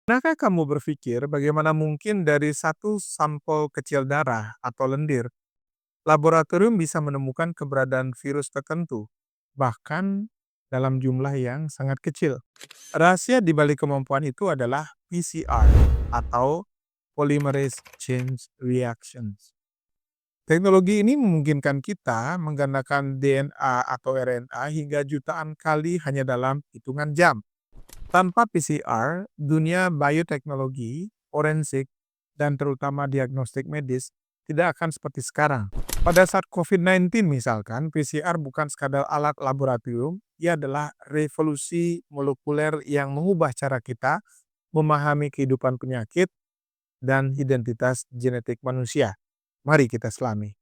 Pernahkah kamu berpikir bagaimana mungkin dari satu sampel kecil darah atau lendir, laboratorium bisa menemukan keberadaan virus tertentu, bahkan dalam jumlah yang sangat kecil? Rahasia di balik kemampuan itu adalah PCR atau Polymerase Chain Reactions. Teknologi ini memungkinkan kita menggandakan DNA atau RNA hingga jutaan kali hanya dalam hitungan jam. Tanpa PCR, dunia bioteknologi, forensik, dan terutama diagnostik medis tidak akan seperti sekarang. Pada saat COVID-19 misalkan, PCR bukan sekadar alat laboratorium, ia adalah revolusi molekuler yang mengubah cara kita memahami kehidupan penyakit dan identitas genetik manusia. Mari kita selami.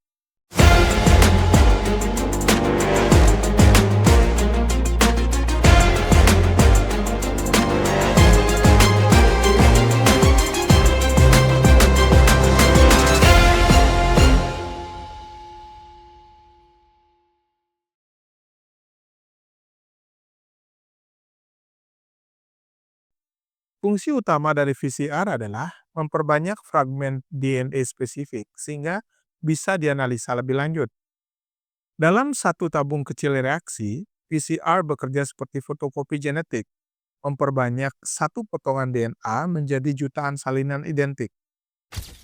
Fungsi utama dari PCR adalah memperbanyak fragmen DNA spesifik sehingga bisa dianalisa lebih lanjut. Dalam satu tabung kecil reaksi, PCR bekerja seperti fotokopi genetik, memperbanyak satu potongan DNA menjadi jutaan salinan identik.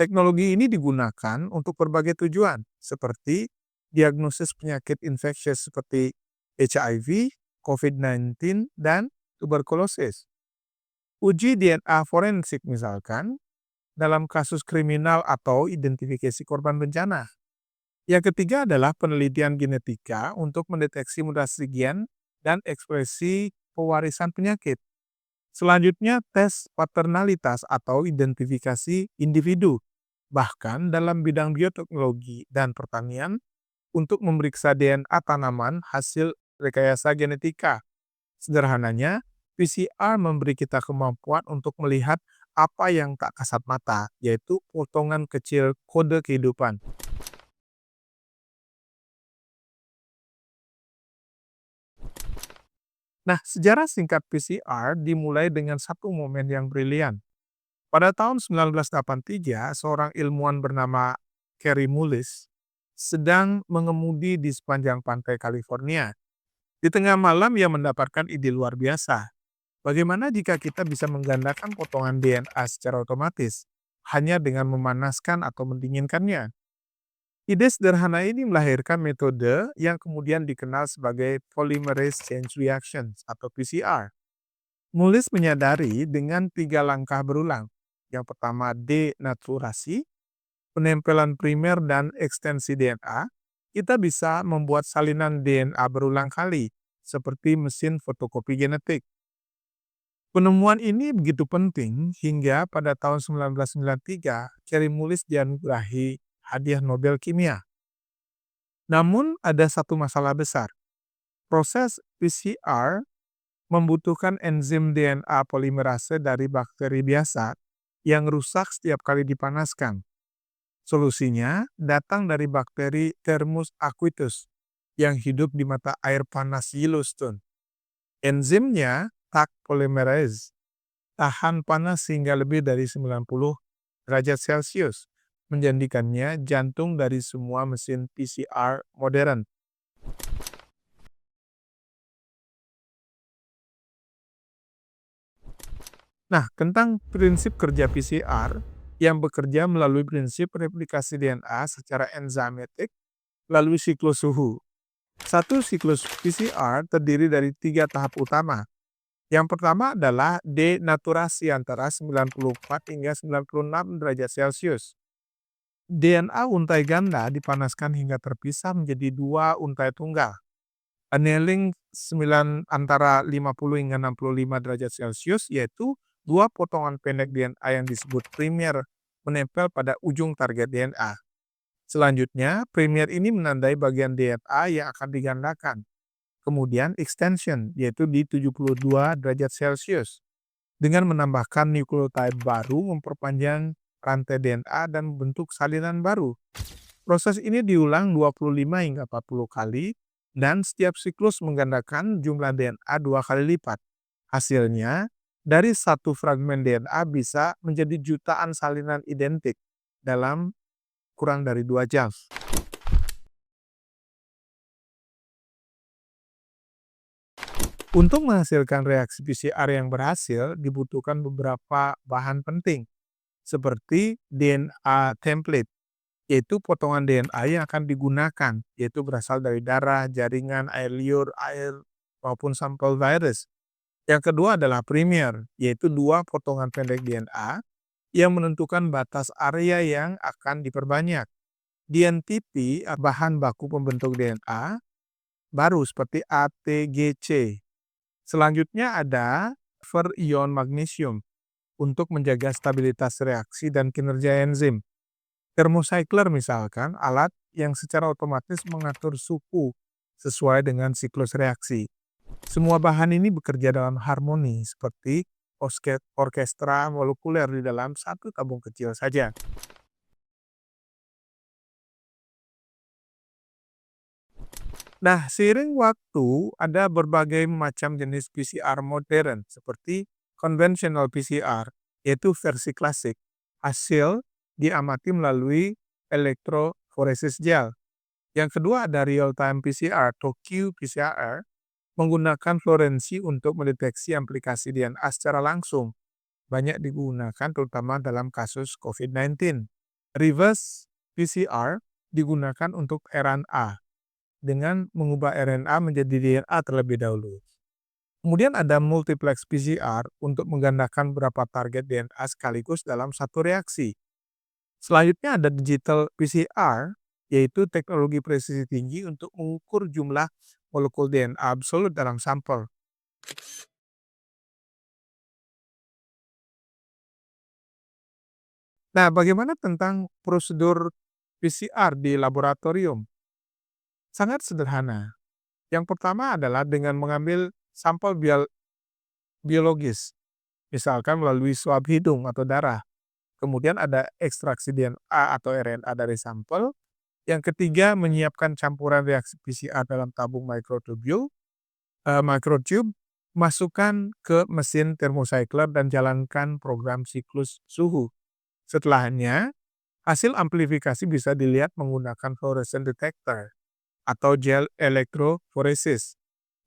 Teknologi ini digunakan untuk berbagai tujuan, seperti diagnosis penyakit infeksius seperti HIV, COVID-19, dan tuberkulosis. Uji DNA forensik misalkan, dalam kasus kriminal atau identifikasi korban bencana. Yang ketiga adalah penelitian genetika untuk mendeteksi mutasi gen dan ekspresi pewarisan penyakit. Selanjutnya, tes paternalitas atau identifikasi individu, bahkan dalam bidang bioteknologi dan pertanian untuk memeriksa DNA tanaman hasil rekayasa genetika. Sederhananya, PCR memberi kita kemampuan untuk melihat apa yang tak kasat mata, yaitu potongan kecil kode kehidupan. Nah, sejarah singkat PCR dimulai dengan satu momen yang brilian. Pada tahun 1983, seorang ilmuwan bernama Kary Mullis sedang mengemudi di sepanjang pantai California. Di tengah malam, ia mendapatkan ide luar biasa. Bagaimana jika kita bisa menggandakan potongan DNA secara otomatis, hanya dengan memanaskan atau mendinginkannya? Ide sederhana ini melahirkan metode yang kemudian dikenal sebagai Polymerase Chain Reactions atau PCR. Mullis menyadari dengan 3 langkah berulang. Yang pertama, denaturasi, penempelan primer dan ekstensi DNA, kita bisa membuat salinan DNA berulang kali, seperti mesin fotokopi genetik. Penemuan ini begitu penting hingga pada tahun 1993, Kary Mullis dianugerahi hadiah Nobel Kimia. Namun ada satu masalah besar. Proses PCR membutuhkan enzim DNA polimerase dari bakteri biasa yang rusak setiap kali dipanaskan. Solusinya datang dari bakteri Thermus aquitus yang hidup di mata air panas Yellowstone. Enzimnya, Taq polymerase, tahan panas hingga lebih dari 90 derajat Celcius, menjadikannya jantung dari semua mesin PCR modern. Nah, tentang prinsip kerja PCR yang bekerja melalui prinsip replikasi DNA secara enzimatik melalui siklus suhu. Satu siklus PCR terdiri dari 3 tahap utama. Yang pertama adalah denaturasi antara 94 hingga 96 derajat Celcius. DNA untai ganda dipanaskan hingga terpisah menjadi 2 untai tunggal. Annealing antara 50 hingga 65 derajat Celcius, yaitu 2 potongan pendek DNA yang disebut primer menempel pada ujung target DNA. Selanjutnya, primer ini menandai bagian DNA yang akan digandakan. Kemudian extension, yaitu di 72 derajat Celcius. Dengan menambahkan nukleotide baru, memperpanjang rantai DNA dan membentuk salinan baru. Proses ini diulang 25 hingga 40 kali, dan setiap siklus menggandakan jumlah DNA 2 kali lipat. Hasilnya, Dari satu fragmen DNA bisa menjadi jutaan salinan identik dalam kurang dari 2 jam. Untuk menghasilkan reaksi PCR yang berhasil, dibutuhkan beberapa bahan penting, seperti DNA template, yaitu potongan DNA yang akan digunakan, yaitu berasal dari darah, jaringan, air liur, air, maupun sampel virus. Yang kedua adalah primer, yaitu dua potongan pendek DNA yang menentukan batas area yang akan diperbanyak. DNTP, bahan baku pembentuk DNA, baru seperti ATGC. Selanjutnya ada ion magnesium untuk menjaga stabilitas reaksi dan kinerja enzim. Thermocycler misalkan, alat yang secara otomatis mengatur suhu sesuai dengan siklus reaksi. Semua bahan ini bekerja dalam harmoni seperti orkestra molekuler di dalam satu tabung kecil saja. Nah, seiring waktu ada berbagai macam jenis PCR modern seperti conventional PCR, yaitu versi klasik. Hasil diamati melalui elektroforesis gel. Yang kedua ada real-time PCR atau qPCR, menggunakan fluorensi untuk mendeteksi aplikasi DNA secara langsung. Banyak digunakan terutama dalam kasus COVID-19. Reverse PCR digunakan untuk RNA dengan mengubah RNA menjadi DNA terlebih dahulu. Kemudian ada multiplex PCR untuk menggandakan beberapa target DNA sekaligus dalam satu reaksi. Selanjutnya ada digital PCR, yaitu teknologi presisi tinggi untuk mengukur jumlah molekul DNA absolut dalam sampel. Nah, bagaimana tentang prosedur PCR di laboratorium? Sangat sederhana. Yang pertama adalah dengan mengambil sampel biologis, misalkan melalui swab hidung atau darah. Kemudian ada ekstraksi DNA atau RNA dari sampel. Yang ketiga, menyiapkan campuran reaksi PCR dalam tabung microtube, masukkan ke mesin thermocycler dan jalankan program siklus suhu. Setelahnya, hasil amplifikasi bisa dilihat menggunakan fluorescent detector atau gel elektroforesis.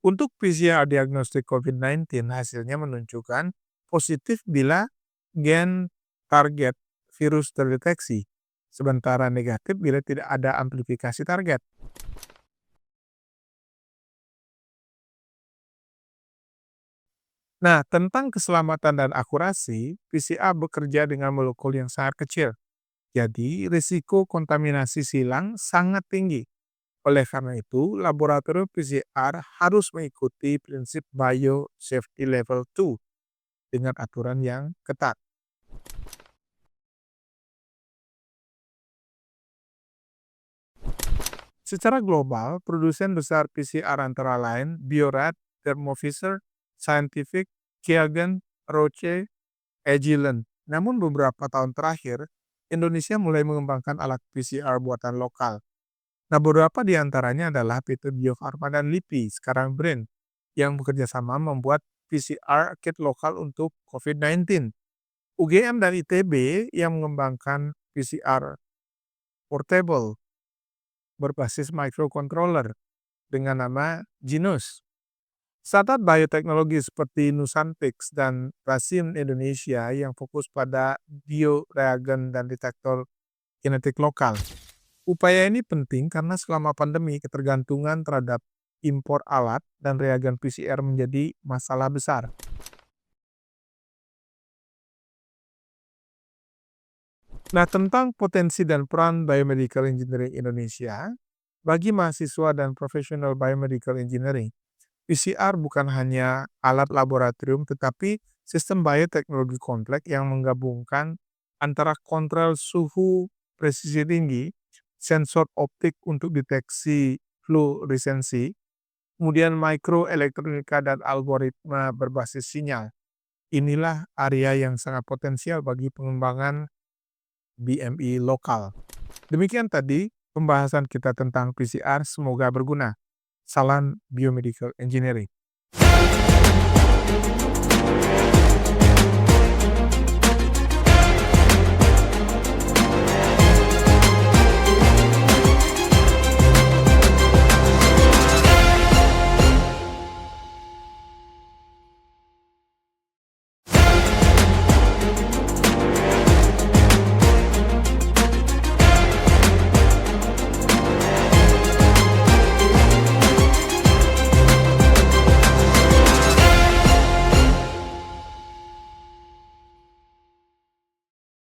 Untuk PCR diagnostik COVID-19, hasilnya menunjukkan positif bila gen target virus terdeteksi, sementara negatif bila tidak ada amplifikasi target. Nah, tentang keselamatan dan akurasi, PCR bekerja dengan molekul yang sangat kecil. Jadi, risiko kontaminasi silang sangat tinggi. Oleh karena itu, laboratorium PCR harus mengikuti prinsip Biosafety Level 2 dengan aturan yang ketat. Secara global, produsen besar PCR antara lain Biorad, Thermo Fisher Scientific, Qiagen, Roche, Agilent. Namun beberapa tahun terakhir, Indonesia mulai mengembangkan alat PCR buatan lokal. Nah, beberapa di antaranya adalah PT Bio Farma dan LIPI, sekarang BRAIN, yang bekerja sama membuat PCR kit lokal untuk COVID-19. UGM dan ITB yang mengembangkan PCR portable berbasis microcontroller dengan nama Genus. Startup bioteknologi seperti Nusantix dan Rasim Indonesia yang fokus pada bioreagen dan detektor genetik lokal. Upaya ini penting karena selama pandemi ketergantungan terhadap impor alat dan reagen PCR menjadi masalah besar. Nah, tentang potensi dan peran biomedical engineering Indonesia, bagi mahasiswa dan profesional biomedical engineering, PCR bukan hanya alat laboratorium tetapi sistem bioteknologi kompleks yang menggabungkan antara kontrol suhu presisi tinggi, sensor optik untuk deteksi fluoresensi, kemudian mikroelektronika dan algoritma berbasis sinyal. Inilah area yang sangat potensial bagi pengembangan BMI lokal. Demikian tadi pembahasan kita tentang PCR, semoga berguna. Salam Biomedical Engineering.